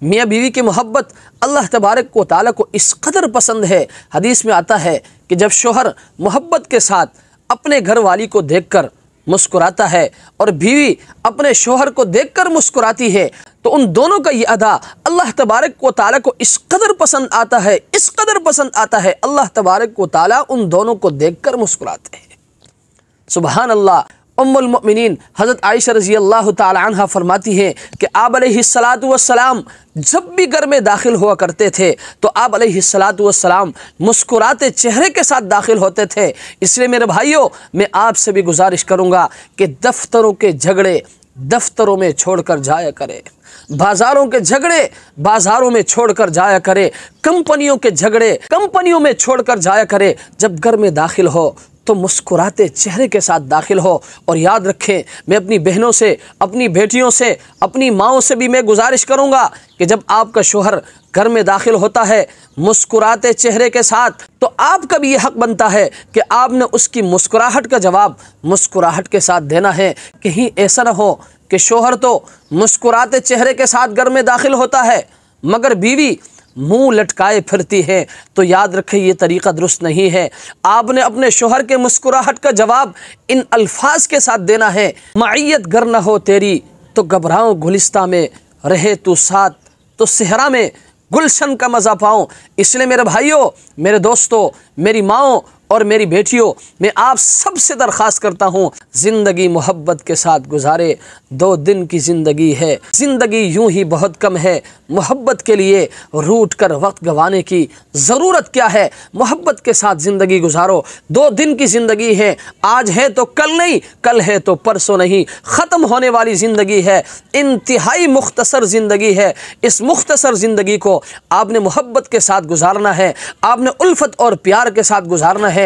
मियाँ बीवी की मोहब्बत अल्लाह तबारक व तआला को इस कदर पसंद है, हदीस में आता है कि जब शोहर मोहब्बत के साथ अपने घर वाली को देखकर मुस्कुराता है और बीवी अपने शोहर को देखकर मुस्कुराती है, तो उन दोनों का ये अदा अल्लाह तबारक व तआला को इस कदर पसंद आता है, इस कदर पसंद आता है, अल्लाह तबारक व तआला उन दोनों को देखकर मुस्कुराते हैं। सुबहान अल्लाह। उम्मुल मोमिनीन हज़रत आयशा रज़ी अल्लाह तआला अन्हा फरमाती हैं कि आप अलैहिस्सलातु वस्सलाम जब भी घर में दाखिल हुआ करते थे तो आप अलैहिस्सलातु वस्सलाम मुस्कुराते चेहरे के साथ दाखिल होते थे। इसलिए मेरे भाइयों, मैं आपसे भी गुजारिश करूँगा कि दफ्तरों के झगड़े दफ्तरों में छोड़कर जाया करें, बाज़ारों के झगड़े बाज़ारों में छोड़कर जाया करें, कंपनियों के झगड़े कंपनियों में छोड़कर जाया करें। जब घर में दाखिल हो तो मुस्कुराते चेहरे के साथ दाखिल हो। और याद रखें, मैं अपनी बहनों से, अपनी बेटियों से, अपनी माँओं से भी मैं गुजारिश करूँगा कि जब आपका शोहर घर में दाखिल होता है मुस्कुराते चेहरे के साथ, तो आपका भी ये हक़ बनता है कि आपने उसकी मुस्कुराहट का जवाब मुस्कुराहट के साथ देना है। कहीं ऐसा ना हो कि शोहर तो मुस्कुराते चेहरे के साथ घर में दाखिल होता है मगर बीवी मुंह लटकाए फिरती है, तो याद रखें ये तरीक़ा दुरुस्त नहीं है। आपने अपने शोहर के मुस्कुराहट का जवाब इन अल्फाज के साथ देना है, मईयत गर न हो तेरी तो घबराऊं गुलिस्तां में, रहे तू साथ तो सेहरा में गुलशन का मज़ा पाऊँ। इसलिए मेरे भाइयों, मेरे दोस्तों, मेरी माँओं और मेरी बेटियों, मैं आप सबसे दरख्वास्त करता हूँ, ज़िंदगी मोहब्बत के साथ गुजारे। 2 दिन की ज़िंदगी है, ज़िंदगी यूं ही बहुत कम है, मोहब्बत के लिए रूठ कर वक्त गंवाने की ज़रूरत क्या है। मोहब्बत के साथ ज़िंदगी गुजारो। 2 दिन की ज़िंदगी है, आज है तो कल नहीं, कल है तो परसों नहीं, ख़त्म होने वाली ज़िंदगी है, इंतहाई मुख्तसर ज़िंदगी है। इस मुख्तसर ज़िंदगी को आपने मोहब्बत के साथ गुजारना है, आपने उल्फत और प्यार के साथ गुजारना है। और